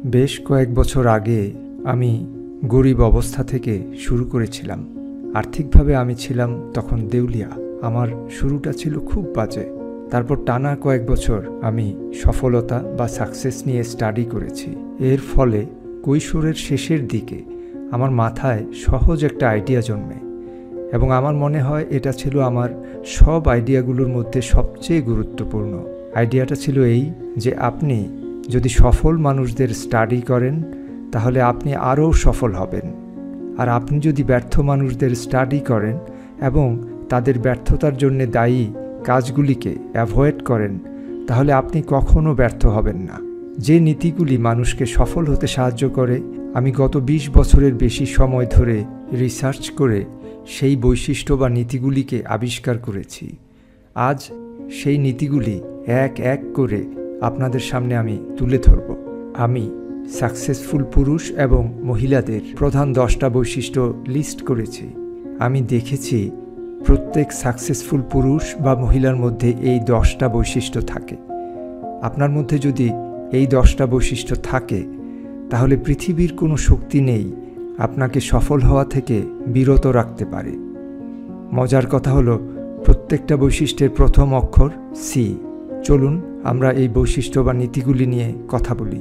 বেশ কয়েক বছর আগে আমি গরিব অবস্থা থেকে শুরু করেছিলাম। আর্থিকভাবে আমি ছিলাম তখন দেউলিয়া। আমার শুরুটা ছিল খুব বাজে। তারপর টানা কয়েক বছর আমি সফলতা বা সাকসেস নিয়ে স্টাডি করেছি। এর ফলে কৈশোরের শেষের দিকে আমার মাথায় সহজ একটা আইডিয়া জন্মে এবং আমার মনে হয় এটা ছিল আমার সব আইডিয়াগুলোর মধ্যে সবচেয়ে গুরুত্বপূর্ণ। আইডিয়াটা ছিল এই যে আপনি যদি সফল মানুষদের স্টাডি করেন তাহলে আপনি আরও সফল হবেন, আর আপনি যদি ব্যর্থ মানুষদের স্টাডি করেন এবং তাদের ব্যর্থতার জন্য দায়ী কাজগুলিকে অ্যাভয়েড করেন তাহলে আপনি কখনো ব্যর্থ হবেন না। যে নীতিগুলি মানুষকে সফল হতে সাহায্য করে, আমি গত 20 বছরের বেশি সময় ধরে রিসার্চ করে সেই বৈশিষ্ট্য বা নীতিগুলিকে আবিষ্কার করেছি। আজ সেই নীতিগুলি এক এক করে আপনাদের সামনে আমি তুলে ধরব। আমি সাকসেসফুল পুরুষ এবং মহিলাদের প্রধান 10টা বৈশিষ্ট্য লিস্ট করেছি। আমি দেখেছি প্রত্যেক সাকসেসফুল পুরুষ বা মহিলার মধ্যে এই 10টা বৈশিষ্ট্য থাকে। আপনার মধ্যে যদি এই 10টা বৈশিষ্ট্য থাকে তাহলে পৃথিবীর কোনো শক্তি নেই আপনাকে সফল হওয়া থেকে বিরত রাখতে পারে। মজার কথা হলো প্রত্যেকটা বৈশিষ্ট্যের প্রথম অক্ষর সি। চলুন আমরা এই বৈশিষ্ট্য বা নীতিগুলি নিয়ে কথা বলি।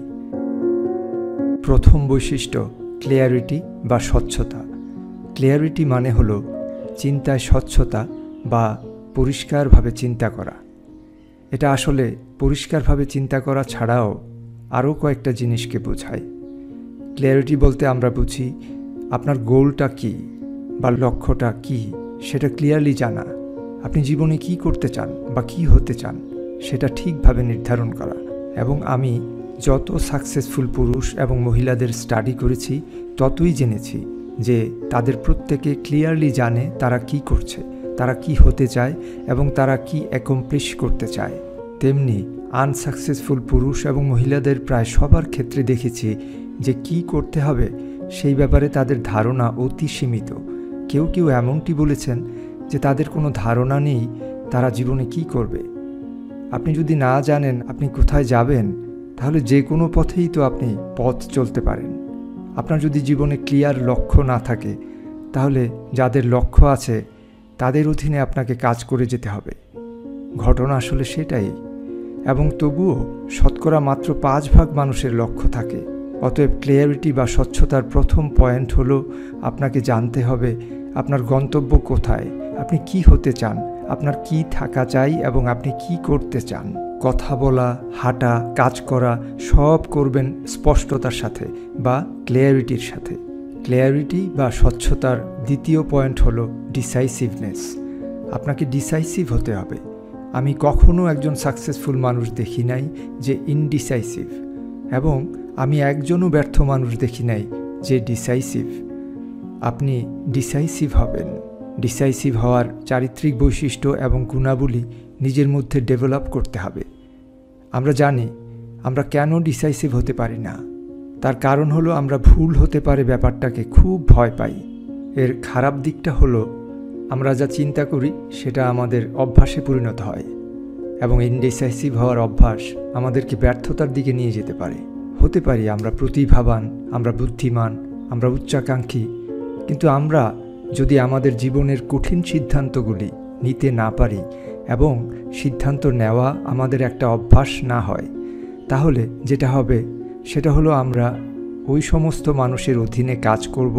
প্রথম বৈশিষ্ট্য ক্লিয়ারিটি বা স্বচ্ছতা। ক্লিয়ারিটি মানে হলো চিন্তায় স্বচ্ছতা বা পরিষ্কারভাবে চিন্তা করা। এটা আসলে পরিষ্কারভাবে চিন্তা করা ছাড়াও আরও কয়েকটা জিনিসকে বোঝায়। ক্লিয়ারিটি বলতে আমরা বুঝি আপনার গোলটা কী বা লক্ষ্যটা কী সেটা ক্লিয়ারলি জানা। আপনি জীবনে কি করতে চান বা কি হতে চান সেটা ঠিকভাবে নির্ধারণ করা। এবং আমি যত সাকসেসফুল পুরুষ এবং মহিলাদের স্টাডি করেছি ততই জেনেছি যে তাদের প্রত্যেকে ক্লিয়ারলি জানে তারা কি করছে, তারা কি হতে চায় এবং তারা কি অ্যাকমপ্লিশ করতে চায়। তেমনি আনসাকসেসফুল পুরুষ এবং মহিলাদের প্রায় সবার ক্ষেত্রে দেখেছি যে কি করতে হবে সেই ব্যাপারে তাদের ধারণা অতি সীমিত। কেউ কেউ এমনটি বলেছেন যে তাদের কোনো ধারণা নেই তারা জীবনে কি করবে। আপনি যদি না জানেন আপনি কোথায় যাবেন তাহলে যে কোনো পথেই তো আপনি পথ চলতে পারেন। আপনার যদি জীবনে ক্লিয়ার লক্ষ্য না থাকে তাহলে যাদের লক্ষ্য আছে তাদের অধীনে আপনাকে কাজ করে যেতে হবে। ঘটনা আসলে সেটাই। এবং তবুও শতকরা মাত্র 5% মানুষের লক্ষ্য থাকে। অতএব ক্লিয়ারিটি বা স্বচ্ছতার প্রথম পয়েন্ট হলো আপনাকে জানতে হবে আপনার গন্তব্য কোথায়, আপনি কি হতে চান, আপনার কি থাকা চাই এবং আপনি কি করতে চান। কথা বলা, হাঁটা, কাজ করা সব করবেন স্পষ্টতার সাথে বা ক্লিয়ারিটির সাথে। ক্লিয়ারিটি বা স্বচ্ছতার দ্বিতীয় পয়েন্ট হলো ডিসাইসিভনেস। আপনাকে ডিসাইসিভ হতে হবে। আমি কখনো একজন সাকসেসফুল মানুষ দেখি নাই যে ইনডিসাইসিভ, এবং আমি একজনও ব্যর্থ মানুষ দেখি নাই যে ডিসাইসিভ। আপনি ডিসাইসিভ হবেন। ডিসাইসিভ হওয়ার চারিত্রিক বৈশিষ্ট্য এবং গুণাবলী নিজের মধ্যে ডেভেলপ করতে হবে। আমরা জানি আমরা কেন ডিসাইসিভ হতে পারি না। তার কারণ হলো আমরা ভুল হতে পারে ব্যাপারটাকে খুব ভয় পাই। এর খারাপ দিকটা হলো আমরা যা চিন্তা করি সেটা আমাদের অভ্যাসে পরিণত হয়, এবং ইনডিসাইসিভ হওয়ার অভ্যাস আমাদেরকে ব্যর্থতার দিকে নিয়ে যেতে পারে। হতে পারি আমরা প্রতিভাবান, আমরা বুদ্ধিমান, আমরা উচ্চাকাঙ্ক্ষী, কিন্তু আমরা যদি আমাদের জীবনের কঠিন সিদ্ধান্তগুলি নিতে না পারি এবং সিদ্ধান্ত নেওয়া আমাদের একটা অভ্যাস না হয় তাহলে যেটা হবে সেটা হলো আমরা ওই সমস্ত মানুষের অধীনে কাজ করব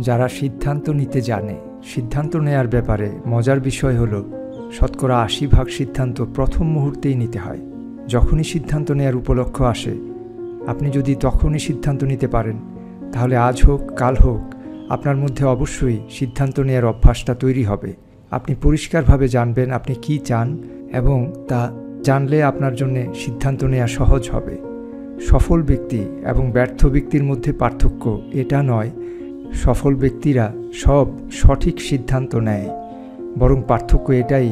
যারা সিদ্ধান্ত নিতে জানে। সিদ্ধান্ত নেয়ার ব্যাপারে মজার বিষয় হলো শতকরা 80% সিদ্ধান্ত প্রথম মুহূর্তেই নিতে হয়। যখনই সিদ্ধান্ত নেয়ার উপলক্ষ আসে আপনি যদি তখনই সিদ্ধান্ত নিতে পারেন তাহলে আজ হোক কাল হোক আপনার মধ্যে অবশ্যই সিদ্ধান্ত নেয়ার অভ্যাসটা তৈরি হবে। আপনি পরিষ্কারভাবে জানবেন আপনি কি চান এবং তা জানলে আপনার জন্য সিদ্ধান্ত নেওয়া সহজ হবে। সফল ব্যক্তি এবং ব্যর্থ ব্যক্তির মধ্যে পার্থক্য এটা নয় সফল ব্যক্তিরা সব সঠিক সিদ্ধান্ত নেয়, বরং পার্থক্য এটাই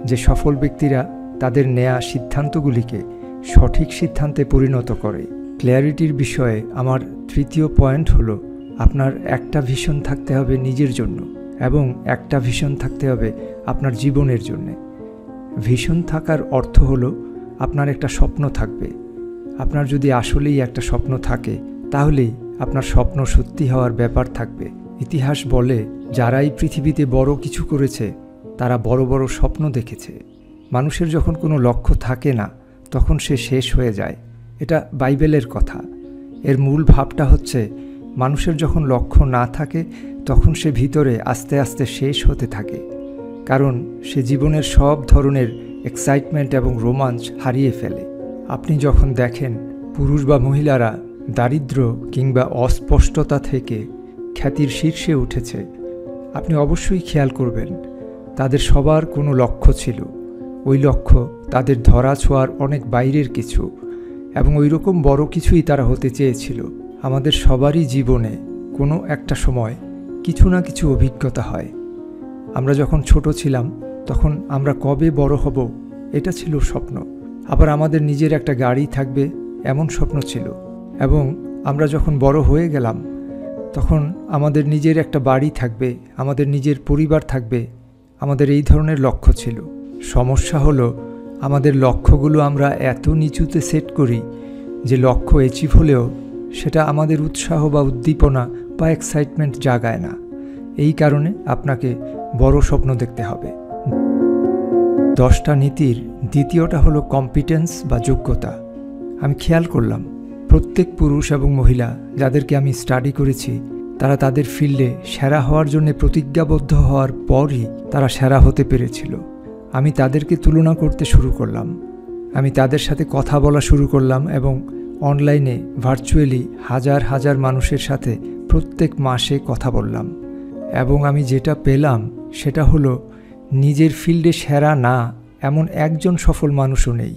যে সফল ব্যক্তিরা তাদের নেয়া সিদ্ধান্তগুলিকে সঠিক সিদ্ধান্তে পরিণত করে। ক্লিয়ারিটির বিষয়ে আমার তৃতীয় পয়েন্ট হলো আপনার একটা ভিশন থাকতে হবে নিজের জন্য এবং একটা ভিশন থাকতে হবে আপনার জীবনের জন্য। ভিশন থাকার অর্থ হলো আপনার একটা স্বপ্ন থাকবে আপনার যদি আসলেই একটা স্বপ্ন থাকে তাহলেই আপনার স্বপ্ন সত্যি হওয়ার ব্যাপার থাকবে। ইতিহাস বলে যারাই পৃথিবীতে বড় কিছু করেছে তারা বড় বড় স্বপ্ন দেখেছে। মানুষের যখন কোনো লক্ষ্য থাকে না তখন সে শেষ হয়ে যায়। এটা বাইবেলের কথা। এর মূল ভাবটা হচ্ছে মানুষের যখন লক্ষ্য না থাকে তখন সে ভিতরে আস্তে আস্তে শেষ হতে থাকে, কারণ সে জীবনের সব ধরনের এক্সাইটমেন্ট এবং রোমাঞ্চ হারিয়ে ফেলে। আপনি যখন দেখেন পুরুষ বা মহিলারা দারিদ্র্য কিংবা অস্পষ্টতা থেকে খ্যাতির শীর্ষে উঠেছে, আপনি অবশ্যই খেয়াল করবেন তাদের সবার কোনো লক্ষ্য ছিল। ওই লক্ষ্য তাদের ধরা ছোঁয়ার অনেক বাইরের কিছু, এবং ওই রকম বড় কিছুই তারা হতে চেয়েছিল। আমাদের সবারই জীবনে কোনো একটা সময় কিছু না কিছু অভিজ্ঞতা হয়। আমরা যখন ছোট ছিলাম তখন আমরা কবে বড় হব এটা ছিল স্বপ্ন। আবার আমাদের নিজের একটা গাড়ি থাকবে এমন স্বপ্ন ছিল। এবং আমরা যখন বড় হয়ে গেলাম তখন আমাদের নিজের একটা বাড়ি থাকবে, আমাদের নিজের পরিবার থাকবে, আমাদের এই ধরনের লক্ষ্য ছিল। সমস্যা হলো আমাদের লক্ষ্যগুলো আমরা এত নিচুতে সেট করি যে লক্ষ্য অ্যাচিভ হলেও সেটা আমাদের উৎসাহ বা উদ্দীপনা বা এক্সাইটমেন্ট জাগায় না। এই কারণে আপনাকে বড় স্বপ্ন দেখতে হবে। 10টা নীতির দ্বিতীয়টা হলো কম্পিটেন্স বা যোগ্যতা। আমি খেয়াল করলাম প্রত্যেক পুরুষ এবং মহিলা যাদেরকে আমি স্টাডি করেছি তারা তাদের ফিল্ডে সেরা হওয়ার জন্য প্রতিজ্ঞাবদ্ধ হওয়ার পরই তারা সেরা হতে পেরেছিল। আমি তাদেরকে তুলনা করতে শুরু করলাম। আমি তাদের সাথে কথা বলা শুরু করলাম এবং অনলাইনে ভার্চুয়ালি হাজার হাজার মানুষের সাথে প্রত্যেক মাসে কথা বললাম। এবং আমি যেটা পেলাম সেটা হলো নিজের ফিল্ডে সেরা না এমন একজন সফল মানুষও নেই।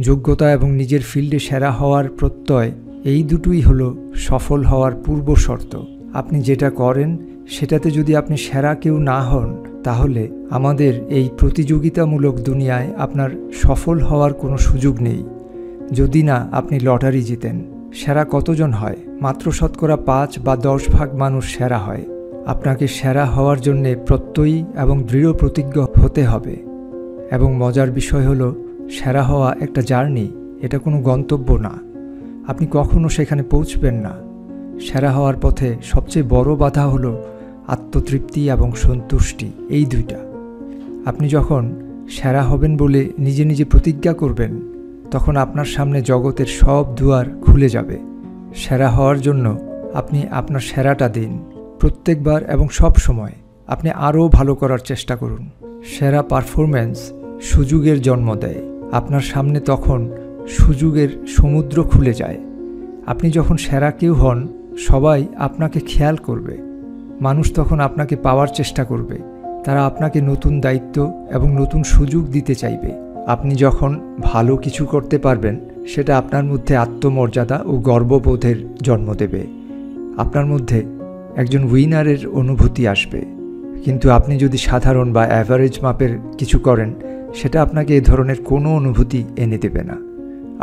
যোগ্যতা এবং নিজের ফিল্ডে সেরা হওয়ার প্রত্যয়, এই দুটোই হলো সফল হওয়ার পূর্ব শর্ত। আপনি যেটা করেন সেটাতে যদি আপনি সেরা কেউ না হন তাহলে আমাদের এই প্রতিযোগিতামূলক দুনিয়ায় আপনার সফল হওয়ার কোনো সুযোগ নেই। যদি না আপনি লটারি জিতেন। সেরা কতজন হয়? মাত্র শতকরা 5 বা 10 ভাগ মানুষ সেরা হয়। আপনাকে সেরা হওয়ার জন্যে প্রত্যয়ী এবং দৃঢ় প্রতিজ্ঞ হতে হবে। এবং মজার বিষয় হলো সেরা হওয়া একটা জার্নি, এটা কোনো গন্তব্য না। আপনি কখনো সেখানে পৌঁছবেন না। সেরা হওয়ার পথে সবচেয়ে বড় বাধা হলো আত্মতৃপ্তি এবং সন্তুষ্টি, এই দুইটা। আপনি যখন সেরা হবেন বলে নিজে নিজে প্রতিজ্ঞা করবেন তখন আপনার সামনে জগতের সব দুয়ার খুলে যাবে। সেরা হওয়ার জন্য আপনি আপনার সেরাটা দিন প্রত্যেকবার এবং সব সময়। আপনি আরও ভালো করার চেষ্টা করুন। সেরা পারফরম্যান্স সুযোগের জন্ম দেয়। আপনার সামনে তখন সুযোগের সমুদ্র খুলে যায়। আপনি যখন সেরা কেউ হন সবাই আপনাকে খেয়াল করবে। মানুষ তখন আপনাকে পাওয়ার চেষ্টা করবে। তারা আপনাকে নতুন দায়িত্ব এবং নতুন সুযোগ দিতে চাইবে। আপনি যখন ভালো কিছু করতে পারবেন সেটা আপনার মধ্যে আত্মমর্যাদা ও গর্ববোধের জন্ম দেবে। আপনার মধ্যে একজন উইনারের অনুভূতি আসবে। কিন্তু আপনি যদি সাধারণ বা অ্যাভারেজ মাপের কিছু করেন সেটা আপনাকে এ ধরনের কোনো অনুভূতি এনে দেবে না।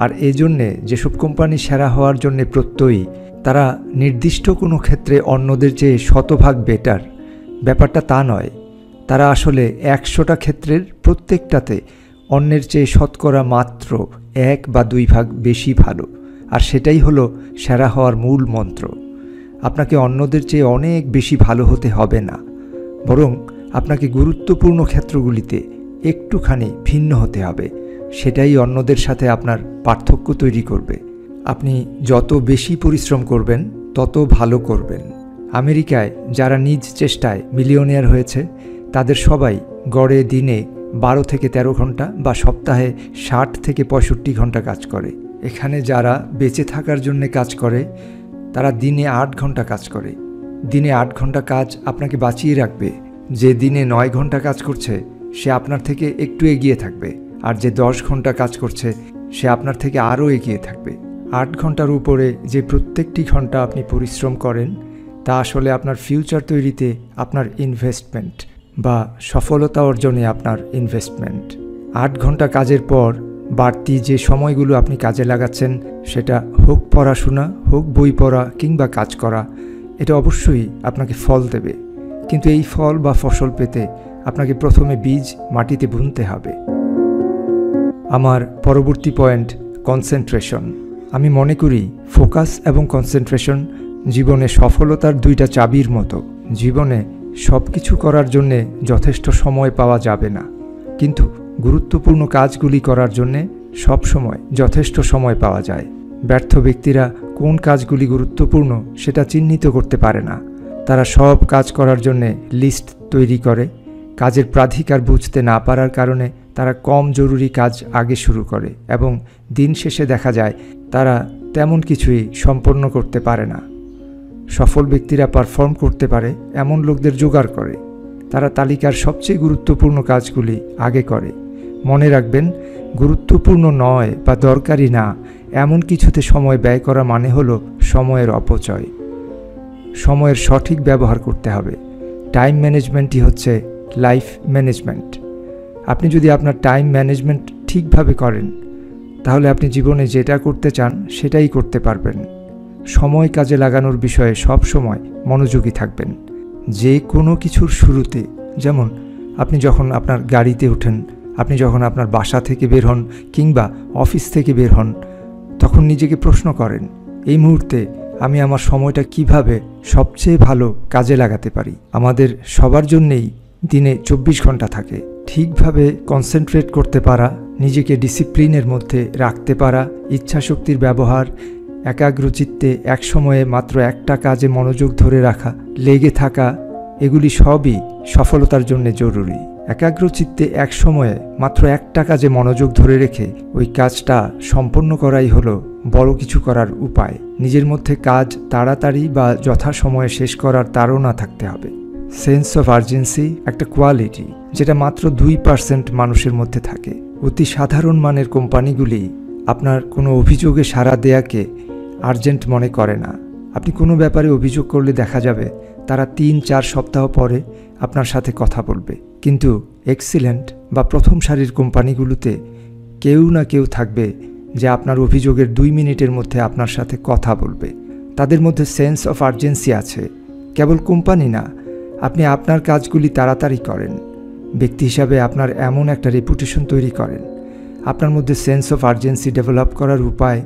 আর এজন্যে যেসব কোম্পানি সেরা হওয়ার জন্য প্রত্যয়ী তারা নির্দিষ্ট কোনো ক্ষেত্রে অন্যদের চেয়ে শতভাগ বেটার, ব্যাপারটা তা নয়। তারা আসলে 100টা ক্ষেত্রের প্রত্যেকটাতে অন্যের চেয়ে শতকরা মাত্র 1 বা 2 ভাগ বেশি ভালো। আর সেটাই হলো সেরা হওয়ার মূল মন্ত্র। আপনাকে অন্যদের চেয়ে অনেক বেশি ভালো হতে হবে না, বরং আপনাকে গুরুত্বপূর্ণ ক্ষেত্রগুলিতে একটুখানি ভিন্ন হতে হবে। সেটাই অন্যদের সাথে আপনার পার্থক্য তৈরি করবে। আপনি যত বেশি পরিশ্রম করবেন তত ভালো করবেন। আমেরিকায় যারা নিজ চেষ্টায় মিলিয়নিয়ার হয়েছে তাদের সবাই গড়ে দিনে 12 থেকে 13 ঘন্টা বা সপ্তাহে 60 থেকে 65 ঘন্টা কাজ করে। এখানে যারা বেঁচে থাকার জন্য কাজ করে তারা দিনে 8 ঘন্টা কাজ করে। দিনে 8 ঘন্টা কাজ আপনাকে বাঁচিয়ে রাখবে। যে দিনে 9 ঘন্টা কাজ করছে সে আপনার থেকে একটু এগিয়ে থাকবে, আর যে 10 ঘন্টা কাজ করছে সে আপনার থেকে আরও এগিয়ে থাকবে। 8 ঘন্টার উপরে যে প্রত্যেকটি ঘন্টা আপনি পরিশ্রম করেন তা আসলে আপনার ফিউচার তৈরিতে আপনার ইনভেস্টমেন্ট বা সফলতা অর্জনে আপনার ইনভেস্টমেন্ট। 8 ঘন্টা কাজের পর বাড়তি যে সময়গুলো আপনি কাজে লাগাচ্ছেন সেটা হোক পড়াশোনা, হোক বই পড়া কিংবা কাজ করা, এটা অবশ্যই আপনাকে ফল দেবে। কিন্তু এই ফল বা ফসল পেতে আপনাকে প্রথমে বীজ মাটিতে বুনতে হবে। আমার পরবর্তী পয়েন্ট কনসেন্ট্রেশন। আমি মনে করি ফোকাস এবং কনসেন্ট্রেশন জীবনে সফলতার দুইটা চাবির মতো। জীবনে সব কিছু করার জন্যে যথেষ্ট সময় পাওয়া যাবে না, কিন্তু গুরুত্বপূর্ণ কাজগুলি করার জন্যে সব সময় যথেষ্ট সময় পাওয়া যায়। ব্যর্থ ব্যক্তিরা কোন কাজগুলি গুরুত্বপূর্ণ সেটা চিহ্নিত করতে পারে না। তারা সব কাজ করার জন্যে লিস্ট তৈরি করে। কাজের প্রাধিকার বুঝতে না পারার কারণে তারা কম জরুরি কাজ আগে শুরু করে এবং দিন শেষে দেখা যায় তারা তেমন কিছুই সম্পন্ন করতে পারে না। সফল ব্যক্তিরা পারফর্ম করতে পারে এমন লোকদের জোগাড় করে। তারা তালিকার সবচেয়ে গুরুত্বপূর্ণ কাজগুলি আগে করে। মনে রাখবেন, গুরুত্বপূর্ণ নয় বা দরকারি না এমন কিছুতে সময় ব্যয় করা মানে হলো সময়ের অপচয়। সময়ের সঠিক ব্যবহার করতে হবে। টাইম ম্যানেজমেন্টই হচ্ছে লাইফ ম্যানেজমেন্ট। আপনি যদি আপনার টাইম ম্যানেজমেন্ট ঠিকভাবে করেন, তাহলে আপনি জীবনে যেটা করতে চান সেটাই করতে পারবেন। সময় কাজে লাগানোর বিষয়ে সব সময় মনোযোগী থাকবেন। যে কোনো কিছুর শুরুতে, যেমন আপনি যখন আপনার গাড়িতে ওঠেন, আপনি যখন আপনার বাসা থেকে বের হন কিংবা অফিস থেকে বের হন, তখন নিজেকে প্রশ্ন করেন, এই মুহূর্তে আমি আমার সময়টা কিভাবে সবচেয়ে ভালো কাজে লাগাতে পারি। আমাদের সবার জন্যেই দিনে 24 ঘন্টা থাকে। ঠিকভাবে কনসেন্ট্রেট করতে পারা, নিজেকে ডিসিপ্লিনের মধ্যে রাখতে পারা, ইচ্ছাশক্তির ব্যবহার, একাগ্রচিত্তে এক সময়ে মাত্র একটা কাজে মনোযোগ ধরে রাখা, লেগে থাকা, এগুলি সবই সফলতার জন্য জরুরি। একাগ্রচিত্তে এক সময়ে মাত্র একটা কাজে মনোযোগ ধরে রেখে ওই কাজটা সম্পন্ন করাই হলো বড় কিছু করার উপায়। নিজের মধ্যে কাজ তাড়াতাড়ি বা যথাসময়ে শেষ করার তাড়না থাকতে হবে। সেন্স অফ আর্জেন্সি একটা কোয়ালিটি যেটা মাত্র 2% মানুষের মধ্যে থাকে। অতি সাধারণ মানের কোম্পানিগুলি আপনার কোনো অভিযোগে সাড়া দেয়াকে আর্জেন্ট মনে করে না। আপনি কোনো ব্যাপারে অভিযোগ করলে দেখা যাবে তারা 3-4 সপ্তাহ পরে আপনার সাথে কথা বলবে। কিন্তু এক্সিলেন্ট বা প্রথম সারির কোম্পানিগুলোতে কেউ না কেউ থাকবে যে আপনার অভিযোগের 2 মিনিটের মধ্যে আপনার সাথে কথা বলবে। তাদের মধ্যে সেন্স অফ আর্জেন্সি আছে। কেবল কোম্পানি না, আপনি আপনার কাজগুলি তাড়াতাড়ি করেন। ব্যক্তি হিসাবে আপনার এমন একটা রেপুটেশন তৈরি করেন। আপনার মধ্যে সেন্স অফ আর্জেন্সি ডেভেলপ করার উপায়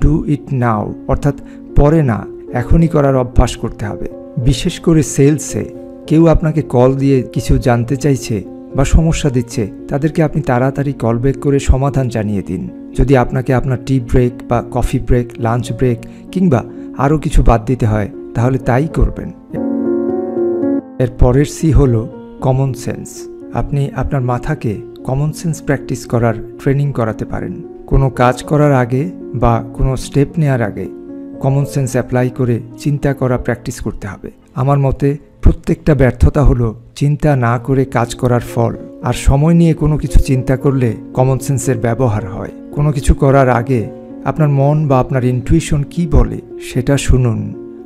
ডু ইট নাও, অর্থাৎ পরে না, এখনই করার অভ্যাস করতে হবে। বিশেষ করে সেলসে কেউ আপনাকে কল দিয়ে কিছু জানতে চাইছে বা সমস্যা দিচ্ছে, তাদেরকে আপনি তাড়াতাড়ি কল ব্যাক করে সমাধান জানিয়ে দিন। যদি আপনাকে আপনার টি ব্রেক বা কফি ব্রেক, লাঞ্চ ব্রেক কিংবা আরও কিছু বাদ দিতে হয়, তাহলে তাই করবেন। এর পরের সি হলো কমন সেন্স। আপনি আপনার মাথাকে কমন সেন্স প্র্যাকটিস করার ট্রেনিং করাতে পারেন। কোনো কাজ করার আগে বা কোনো স্টেপ নেওয়ার আগে কমন সেন্স অ্যাপ্লাই করে চিন্তা করা প্র্যাকটিস করতে হবে। আমার মতে প্রত্যেকটা ব্যর্থতা হলো চিন্তা না করে কাজ করার ফল। আর সময় নিয়ে কোনো কিছু চিন্তা করলে কমন সেন্সের ব্যবহার হয়। কোনো কিছু করার আগে আপনার মন বা আপনার ইনটুইশন কি বলে সেটা শুনুন।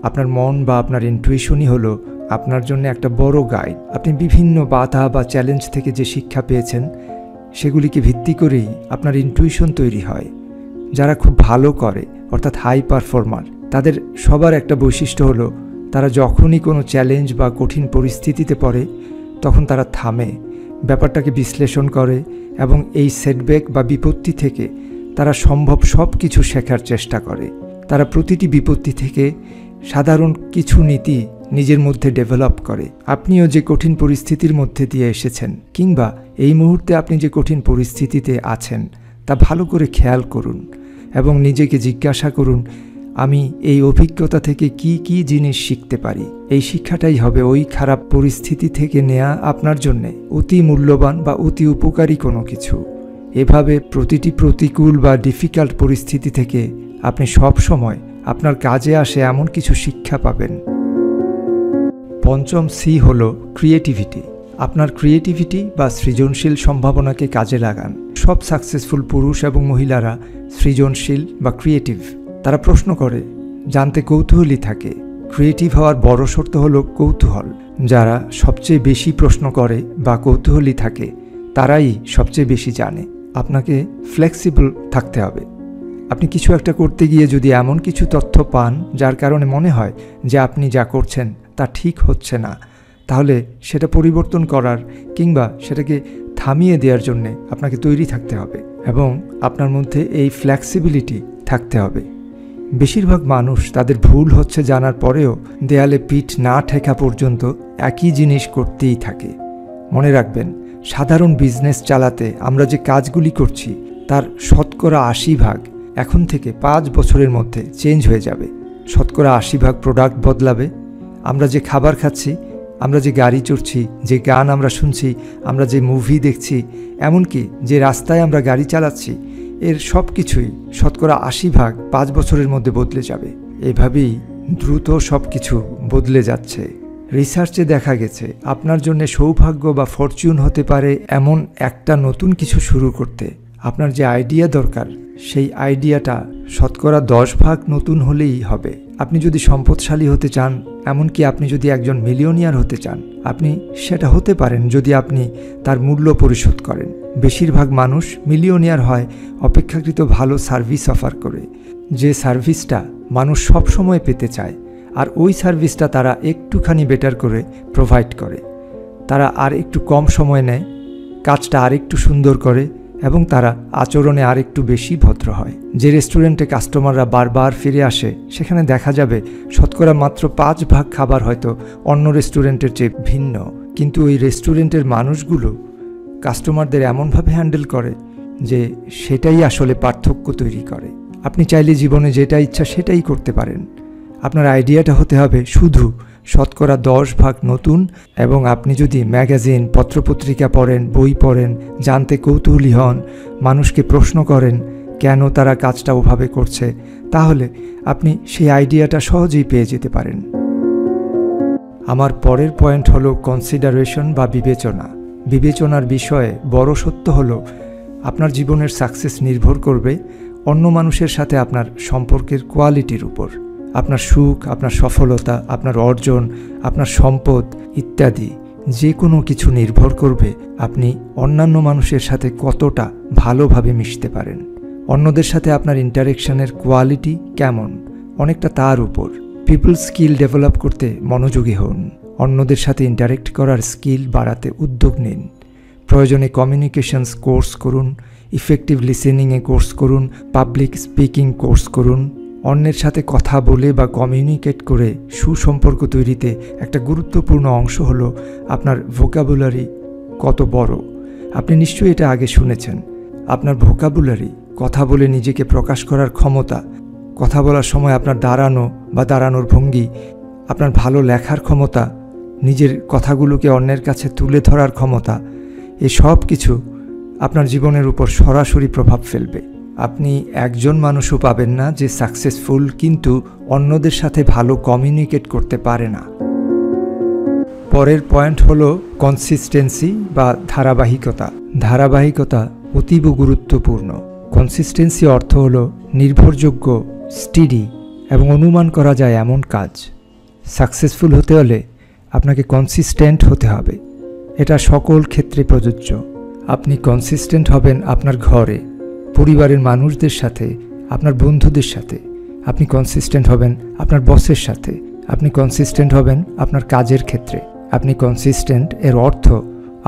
আপনার মন বা আপনার ইনটুইশনই হলো আপনার জন্য একটা বড় গাইড। আপনি বিভিন্ন বাধা বা চ্যালেঞ্জ থেকে যে শিক্ষা পেয়েছেন, সেগুলিকে ভিত্তি করেই আপনার ইনটুইশন তৈরি হয়। যারা খুব ভালো করে, অর্থাৎ হাই পারফর্মার, তাদের সবার একটা বৈশিষ্ট্য হলো তারা যখনই কোনো চ্যালেঞ্জ বা কঠিন পরিস্থিতিতে পড়ে, তখন তারা থামে, ব্যাপারটাকে বিশ্লেষণ করে এবং এই সেটব্যাক বা বিপত্তি থেকে তারা সম্ভব সব কিছু শেখার চেষ্টা করে। তারা প্রতিটি বিপত্তি থেকে সাধারণ কিছু নীতি নিজের মধ্যে ডেভেলপ করে। আপনিও যে কঠিন পরিস্থিতির মধ্যে দিয়ে এসেছেন কিংবা এই মুহূর্তে আপনি যে কঠিন পরিস্থিতিতে আছেন, তা ভালো করে খেয়াল করুন এবং নিজেকে জিজ্ঞাসা করুন, আমি এই অভিজ্ঞতা থেকে কি কি জিনিস শিখতে পারি। এই শিক্ষাটাই হবে ওই খারাপ পরিস্থিতি থেকে নেয়া আপনার জন্যে অতি মূল্যবান বা অতি উপকারী কোনো কিছু। এভাবে প্রতিটি প্রতিকূল বা ডিফিকাল্ট পরিস্থিতি থেকে আপনি সব সময় আপনার কাজে আসে এমন কিছু শিক্ষা পাবেন। পঞ্চম সি হলো ক্রিয়েটিভিটি। আপনার ক্রিয়েটিভিটি বা সৃজনশীল সম্ভাবনাকে কাজে লাগান। সব সাকসেসফুল পুরুষ এবং মহিলারা সৃজনশীল বা ক্রিয়েটিভ। তারা প্রশ্ন করে, জানতে কৌতূহলী থাকে। ক্রিয়েটিভ হওয়ার বড় শর্ত হলো কৌতূহল। যারা সবচেয়ে বেশি প্রশ্ন করে বা কৌতূহলী থাকে, তারাই সবচেয়ে বেশি জানে। আপনাকে ফ্লেক্সিবল থাকতে হবে। আপনি কিছু একটা করতে গিয়ে যদি এমন কিছু তথ্য পান যার কারণে মনে হয় যে আপনি যা করছেন তা ঠিক হচ্ছে না, তাহলে সেটা পরিবর্তন করার কিংবা সেটাকে থামিয়ে দেওয়ার জন্যে আপনাকে তৈরি থাকতে হবে এবং আপনার মধ্যে এই ফ্লেক্সিবিলিটি থাকতে হবে। বেশিরভাগ মানুষ তাদের ভুল হচ্ছে জানার পরেও দেয়ালে পিঠ না ঠেকা পর্যন্ত একই জিনিস করতেই থাকে। মনে রাখবেন, সাধারণ বিজনেস চালাতে আমরা যে কাজগুলি করছি তার 80% এখন থেকে 5 বছরের মধ্যে চেঞ্জ হয়ে যাবে। 80% প্রোডাক্ট বদলাবে। আমরা যে খাবার খাচ্ছি, আমরা যে গাড়ি চড়ছি, যে গান আমরা শুনছি, আমরা যে মুভি দেখছি, এমনকি যে রাস্তায় আমরা গাড়ি চালাচ্ছি, এর সব কিছুই 80% 5 বছরের মধ্যে বদলে যাবে। এভাবেই দ্রুত সব কিছু বদলে যাচ্ছে। রিসার্চে দেখা গেছে আপনার জন্য সৌভাগ্য বা ফরচুন হতে পারে এমন একটা নতুন কিছু শুরু করতে আপনার যে আইডিয়া দরকার, সেই আইডিয়াটা 10% নতুন হলেই হবে। আপনি যদি সম্পদশালী হতে চান, এমনকি আপনি যদি একজন মিলিয়নিয়ার হতে চান, আপনি সেটা হতে পারেন যদি আপনি তার মূল্য পরিশোধ করেন। বেশিরভাগ মানুষ মিলিয়নিয়ার হয় অপেক্ষাকৃত ভালো সার্ভিস অফার করে, যে সার্ভিসটা মানুষ সব সময় পেতে চায়, আর ওই সার্ভিসটা তারা একটুখানি বেটার করে প্রোভাইড করে। তারা আর একটু কম সময় নেয়, কাজটা আর একটু সুন্দর করে, এবং তারা আচরণে আর একটু বেশি ভদ্র হয়। যে রেস্টুরেন্টে কাস্টমাররা বারবার ফিরে আসে, সেখানে দেখা যাবে মাত্র 5% খাবার হয়তো অন্য রেস্টুরেন্টের চেয়ে ভিন্ন, কিন্তু ওই রেস্টুরেন্টের মানুষগুলো কাস্টমারদের এমনভাবে হ্যান্ডেল করে যে সেটাই আসলে পার্থক্য তৈরি করে। আপনি চাইলে জীবনে যেটা ইচ্ছা সেটাই করতে পারেন। আপনার আইডিয়াটা হতে হবে শুধু 10% নতুন, এবং আপনি যদি ম্যাগাজিন, পত্রপত্রিকা পড়েন, বই পড়েন, জানতে কৌতূহলী হন, মানুষকে প্রশ্ন করেন কেন তারা কাজটা ওভাবে করছে, তাহলে আপনি সেই আইডিয়াটা সহজেই পেয়ে যেতে পারেন। আমার পরের পয়েন্ট হলো কনসিডারেশন বা বিবেচনা। বিবেচনার বিষয়ে বড় সত্য হলো আপনার জীবনের সাকসেস নির্ভর করবে অন্য মানুষের সাথে আপনার সম্পর্কের কোয়ালিটির উপর। আপনার সুখ, আপনার সফলতা, আপনার অর্জন, আপনার সম্পদ ইত্যাদি যে কোনো কিছু নির্ভর করবে আপনি অন্যান্য মানুষের সাথে কতটা ভালোভাবে মিশতে পারেন। অন্যদের সাথে আপনার ইন্টারেকশনের কোয়ালিটি কেমন, অনেকটা তার উপর। পিপল স্কিল ডেভেলপ করতে মনোযোগী হন। অন্যদের সাথে ইন্টারেক্ট করার স্কিল বাড়াতে উদ্যোগ নিন। প্রয়োজনে কমিউনিকেশনস কোর্স করুন, ইফেক্টিভ লিসেনিংয়ে কোর্স করুন, পাবলিক স্পিকিং কোর্স করুন। অন্যের সাথে কথা বলে বা কমিউনিকেট করে সুসম্পর্ক তৈরিতে একটা গুরুত্বপূর্ণ অংশ হলো আপনার ভোকাবুলারি কত বড়। আপনি নিশ্চয়ই এটা আগে শুনেছেন। আপনার ভোকাবুলারি, কথা বলে নিজেকে প্রকাশ করার ক্ষমতা, কথা বলার সময় আপনার দাঁড়ানো বা দাঁড়ানোর ভঙ্গি, আপনার ভালো লেখার ক্ষমতা, নিজের কথাগুলোকে অন্যের কাছে তুলে ধরার ক্ষমতা, এ সব কিছু আপনার জীবনের উপর সরাসরি প্রভাব ফেলবে। আপনি একজন মানুষও পাবেন না যে সাকসেসফুল কিন্তু অন্যদের সাথে ভালো কমিউনিকেট করতে পারে না। পরের পয়েন্ট হলো কনসিস্টেন্সি বা ধারাবাহিকতা। ধারাবাহিকতা অতীব গুরুত্বপূর্ণ। কনসিস্টেন্সি অর্থ হলো নির্ভরযোগ্য, স্টেডি এবং অনুমান করা যায় এমন কাজ। সাকসেসফুল হতে হলে আপনাকে কনসিস্টেন্ট হতে হবে। এটা সকল ক্ষেত্রে প্রযোজ্য। আপনি কনসিস্টেন্ট হবেন আপনার ঘরে, পরিবারের মানুষদের সাথে, আপনার বন্ধুদের সাথে। আপনি কনসিস্টেন্ট হবেন আপনার বসের সাথে। আপনি কনসিস্টেন্ট হবেন আপনার কাজের ক্ষেত্রে। আপনি কনসিস্টেন্ট এর অর্থ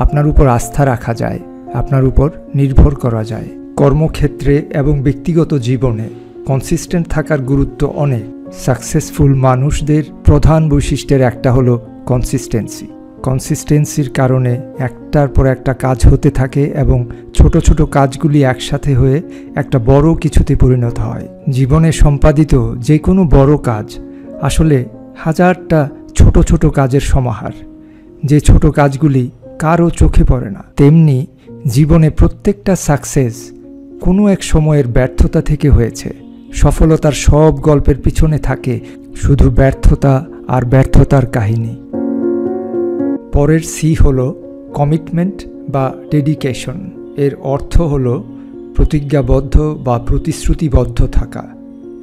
আপনার উপর আস্থা রাখা যায়, আপনার উপর নির্ভর করা যায়। কর্মক্ষেত্রে এবং ব্যক্তিগত জীবনে কনসিস্টেন্ট থাকার গুরুত্ব অনেক। সাকসেসফুল মানুষদের প্রধান বৈশিষ্ট্যের একটা হলো কনসিস্টেন্সি। কনসিস্টেন্সির কারণে একটার পর একটা কাজ হতে থাকে এবং ছোট ছোট কাজগুলি একসাথে হয়ে একটা বড় কিছুতে পরিণত হয়। জীবনে সম্পাদিত যে কোনো বড় কাজ আসলে হাজারটা ছোট ছোট কাজের সমাহার, যে ছোট কাজগুলি কারও চোখে পড়ে না। তেমনি জীবনে প্রত্যেকটা সাকসেস কোনো এক সময়ের ব্যর্থতা থেকে হয়েছে। সফলতার সব গল্পের পিছনে থাকে শুধু ব্যর্থতা আর ব্যর্থতার কাহিনী। পরের সি হলো কমিটমেন্ট বা ডেডিকেশন। এর অর্থ হলো প্রতিজ্ঞাবদ্ধ বা প্রতিশ্রুতিবদ্ধ থাকা।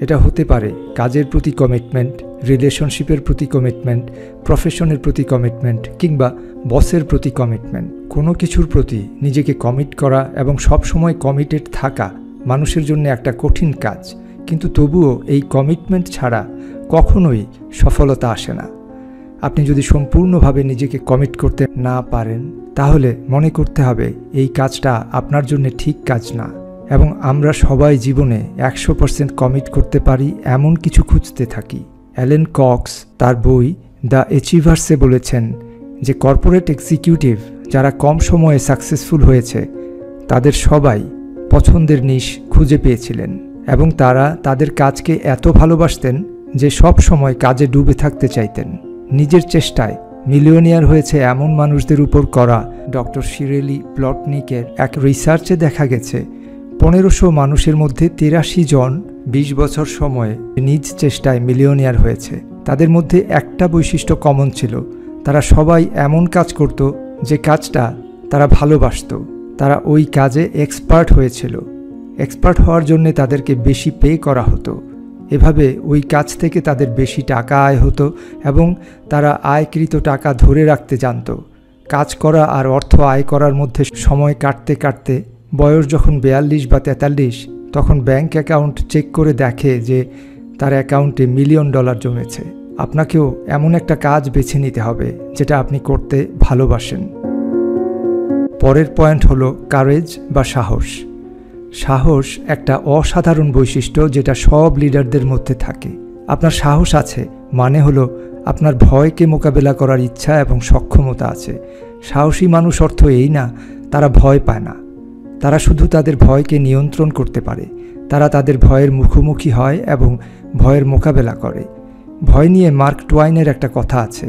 এটা হতে পারে কাজের প্রতি কমিটমেন্ট, রিলেশনশিপের প্রতি কমিটমেন্ট, প্রফেশনের প্রতি কমিটমেন্ট কিংবা বসের প্রতি কমিটমেন্ট। কোনো কিছুর প্রতি নিজেকে কমিট করা এবং সব সময় কমিটেড থাকা মানুষের জন্য একটা কঠিন কাজ, কিন্তু তবুও এই কমিটমেন্ট ছাড়া কখনোই সফলতা আসে না। আপনি যদি সম্পূর্ণভাবে নিজেকে কমিট করতে না পারেন, তাহলে মনে করতে হবে এই কাজটা আপনার জন্য ঠিক কাজ না। এবং আমরা সবাই জীবনে 100% কমিট করতে পারি এমন কিছু খুঁজতে থাকি। অ্যালেন কক্স তার বই দ্য অ্যাচিভার্সে বলেছেন যে কর্পোরেট এক্সিকিউটিভ যারা কম সময়ে সাকসেসফুল হয়েছে তাদের সবাই পছন্দের নিশ খুঁজে পেয়েছিলেন এবং তারা তাদের কাজকে এত ভালোবাসতেন যে সব সময় কাজে ডুবে থাকতে চাইতেন। নিজের চেষ্টায় মিলিয়নিয়ার হয়েছে এমন মানুষদের উপর করা ডক্টর শিরেলি প্লটনিকের এক রিসার্চে দেখা গেছে 1500 মানুষের মধ্যে 83 জন 20 বছর সময়ে নিজ চেষ্টায় মিলিয়নিয়ার হয়েছে। তাদের মধ্যে একটা বৈশিষ্ট্য কমন ছিল, তারা সবাই এমন কাজ করত যে কাজটা তারা ভালোবাসত। তারা ওই কাজে এক্সপার্ট হয়েছিল। এক্সপার্ট হওয়ার জন্য তাদেরকে বেশি পে করা হতো। এভাবে ওই কাজ থেকে তাদের বেশি টাকা আয় হতো এবং তারা আয়কৃত টাকা ধরে রাখতে জানত। কাজ করা আর অর্থ আয় করার মধ্যে সময় কাটতে কাটতে বয়স যখন 42 বা 43 তখন ব্যাংক অ্যাকাউন্ট চেক করে দেখে যে তার অ্যাকাউন্টে $1 মিলিয়ন জমেছে। আপনাকেও এমন একটা কাজ বেছে নিতে হবে যেটা আপনি করতে ভালোবাসেন। পরের পয়েন্ট হলো কারেজ বা সাহস। সাহস একটা অসাধারণ বৈশিষ্ট্য যেটা সব লিডারদের মধ্যে থাকে। আপনার সাহস আছে মানে হলো আপনার ভয়কে মোকাবেলা করার ইচ্ছা এবং সক্ষমতা আছে। সাহসী মানুষ অর্থ এই না তারা ভয় পায় না, তারা শুধু তাদের ভয়কে নিয়ন্ত্রণ করতে পারে। তারা তাদের ভয়ের মুখোমুখি হয় এবং ভয়ের মোকাবেলা করে। ভয় নিয়ে মার্ক টুয়াইনের একটা কথা আছে,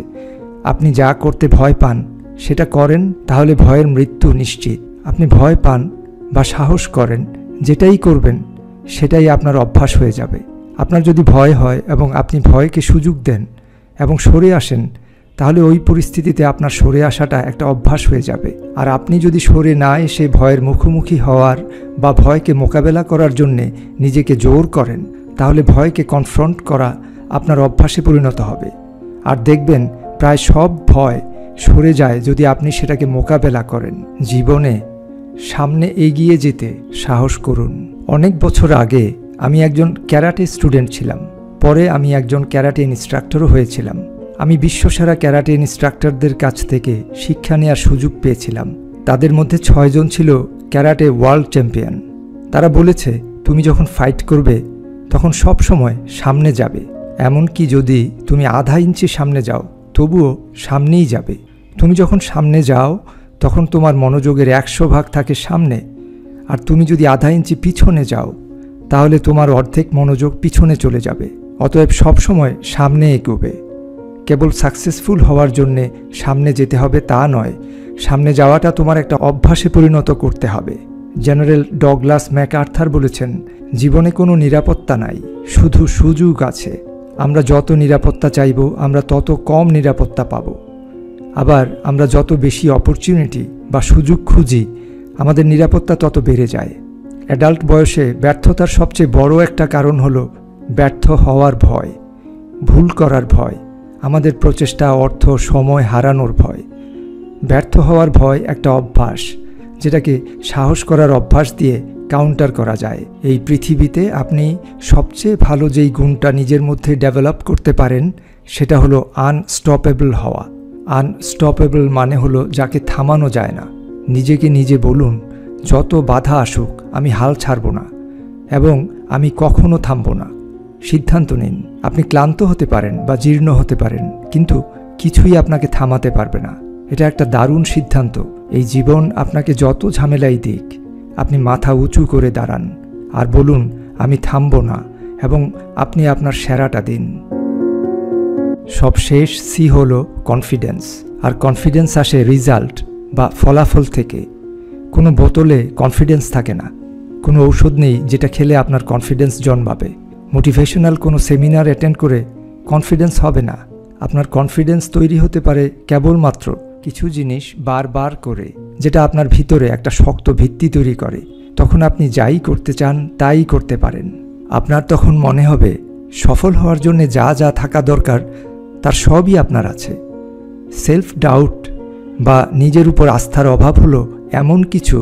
আপনি যা করতে ভয় পান সেটা করেন তাহলে ভয়ের মৃত্যু নিশ্চিত। আপনি ভয় পান বা সাহস করেন, যেটাই করবেন সেটাই আপনার অভ্যাস হয়ে যাবে। আপনার যদি ভয় হয় এবং আপনি ভয়কে সুযোগ দেন এবং সরে আসেন তাহলে ওই পরিস্থিতিতে আপনার সরে আসাটা একটা অভ্যাস হয়ে যাবে। আর আপনি যদি সরে না এসে ভয়ের মুখোমুখি হওয়ার বা ভয়কে মোকাবেলা করার জন্যে নিজেকে জোর করেন তাহলে ভয়কে কনফ্রন্ট করা আপনার অভ্যাসে পরিণত হবে। আর দেখবেন প্রায় সব ভয় সরে যায় যদি আপনি সেটাকে মোকাবেলা করেন। জীবনে সামনে এগিয়ে যেতে সাহস করুন। অনেক বছর আগে আমি একজন ক্যারাটে স্টুডেন্ট ছিলাম, পরে আমি একজন ক্যারাটে ইনস্ট্রাক্টরও হয়েছিলাম। আমি বিশ্বসেরা ক্যারাটে ইনস্ট্রাক্টরদের কাছ থেকে শিক্ষা নেওয়ার সুযোগ পেয়েছিলাম। তাদের মধ্যে 6 জন ছিল ক্যারাটে ওয়ার্ল্ড চ্যাম্পিয়ন। তারা বলেছে তুমি যখন ফাইট করবে তখন সব সময় সামনে যাবে, এমনকি যদি তুমি আধা ইঞ্চি সামনে যাও তবুও সামনেই যাবে। তুমি যখন সামনে যাও তখন তোমার মনোযোগের 100% থাকে সামনে, আর তুমি যদি আধা ইঞ্চি পিছনে যাও তাহলে তোমার অর্ধেক মনোযোগ পিছনে চলে যাবে। অতএব সবসময় সামনে এগোবে। কেবল সাকসেসফুল হওয়ার জন্যে সামনে যেতে হবে তা নয়, সামনে যাওয়াটা তোমার একটা অভ্যাসে পরিণত করতে হবে। জেনারেল ডগলাস ম্যাকআর্থার বলেছেন, জীবনে কোনো নিরাপত্তা নাই, শুধু সুযোগ আছে। আমরা যত নিরাপত্তা চাইব আমরা তত কম নিরাপত্তা পাব। আবার আমরা যত বেশি অপরচুনিটি বা সুযোগ খুঁজি আমাদের নিরাপত্তা তত বেড়ে যায়। অ্যাডাল্ট বয়সে ব্যর্থতার সবচেয়ে বড় একটা কারণ হলো ব্যর্থ হওয়ার ভয়, ভুল করার ভয়, আমাদের প্রচেষ্টা, অর্থ, সময় হারানোর ভয়। ব্যর্থ হওয়ার ভয় একটা অভ্যাস যেটাকে সাহস করার অভ্যাস দিয়ে কাউন্টার করা যায়। এই পৃথিবীতে আপনি সবচেয়ে ভালো যেই গুণটা নিজের মধ্যে ডেভেলপ করতে পারেন সেটা হলো আনস্টপেবল হওয়া। আনস্টপেবল মানে হলো যাকে থামানো যায় না। নিজেকে নিজে বলুন, যত বাধা আসুক আমি হাল ছাড়ব না এবং আমি কখনো থামব না। সিদ্ধান্ত নিন। আপনি ক্লান্ত হতে পারেন বা জীর্ণ হতে পারেন, কিন্তু কিছুই আপনাকে থামাতে পারবে না। এটা একটা দারুণ সিদ্ধান্ত। এই জীবন আপনাকে যত ঝামেলাই দিক আপনি মাথা উঁচু করে দাঁড়ান আর বলুন আমি থামব না, এবং আপনি আপনার সেরাটা দিন। সবশেষ সি হলো কনফিডেন্স। আর কনফিডেন্স আসে রেজাল্ট বা ফলাফল থেকে। কোনো বোতলে কনফিডেন্স থাকে না, কোনো ঔষধ নেই যেটা খেলে আপনার কনফিডেন্স জন্মাবে। মোটিভেশনাল কোনো সেমিনার অ্যাটেন্ড করে কনফিডেন্স হবে না। আপনার কনফিডেন্স তৈরি হতে পারে কেবলমাত্র কিছু জিনিস বারবার করে, যেটা আপনার ভিতরে একটা শক্ত ভিত্তি তৈরি করে। তখন আপনি যাই করতে চান তাই করতে পারেন। আপনার তখন মনে হবে সফল হওয়ার জন্য যা যা থাকা দরকার তার সবই আপনার আছে। সেলফ ডাউট বা নিজের উপর আস্থার অভাব হলো এমন কিছু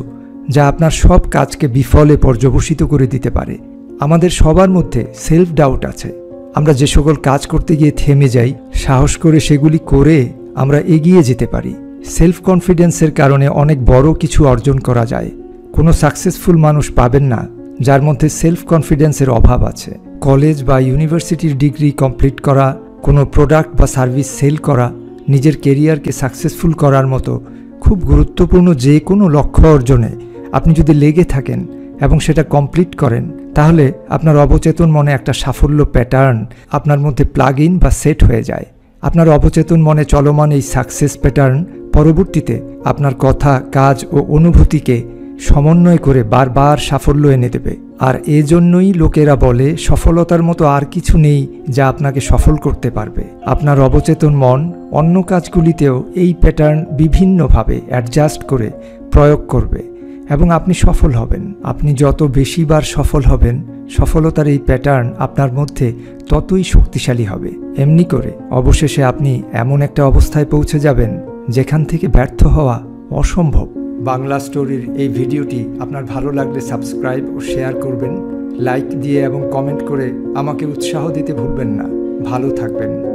যা আপনার সব কাজকে বিফলে পর্যবসিত করে দিতে পারে। আমাদের সবার মধ্যে সেলফ ডাউট আছে। আমরা যে সকল কাজ করতে গিয়ে থেমে যাই, সাহস করে সেগুলি করে আমরা এগিয়ে যেতে পারি। সেলফ কনফিডেন্সের কারণে অনেক বড় কিছু অর্জন করা যায়। কোনো সাকসেসফুল মানুষ পাবেন না যার মধ্যে সেলফ কনফিডেন্সের অভাব আছে। কলেজ বা ইউনিভার্সিটির ডিগ্রি কমপ্লিট করা, কোনো প্রোডাক্ট বা সার্ভিস সেল করা, নিজের কেরিয়ারকে সাকসেসফুল করার মতো খুব গুরুত্বপূর্ণ যে কোনো লক্ষ্য অর্জনে আপনি যদি লেগে থাকেন এবং সেটা কমপ্লিট করেন, তাহলে আপনার অবচেতন মনে একটা সাফল্য প্যাটার্ন আপনার মধ্যে প্লাগ ইন বা সেট হয়ে যায়। আপনার অবচেতন মনে চলমান এই সাকসেস প্যাটার্ন পরবর্তীতে আপনার কথা, কাজ ও অনুভূতিকে সমন্বয় করে বারবার সাফল্য এনে দেবে। আর এজন্যই লোকেরা বলে সফলতার মতো আর কিছু নেই যা আপনাকে সফল করতে পারবে। আপনার অবচেতন মন অন্য কাজগুলিতেও এই প্যাটার্ন বিভিন্নভাবে অ্যাডজাস্ট করে প্রয়োগ করবে এবং আপনি সফল হবেন। আপনি যত বেশিবার সফল হবেন, সফলতার এই প্যাটার্ন আপনার মধ্যে ততই শক্তিশালী হবে। এমনি করে অবশেষে আপনি এমন একটা অবস্থায় পৌঁছে যাবেন যেখান থেকে ব্যর্থ হওয়া অসম্ভব। বাংলা স্টোরির এই ভিডিওটি আপনার ভালো লাগলে সাবস্ক্রাইব ও শেয়ার করবেন। লাইক দিয়ে এবং কমেন্ট করে আমাকে উৎসাহ দিতে ভুলবেন না। ভালো থাকবেন।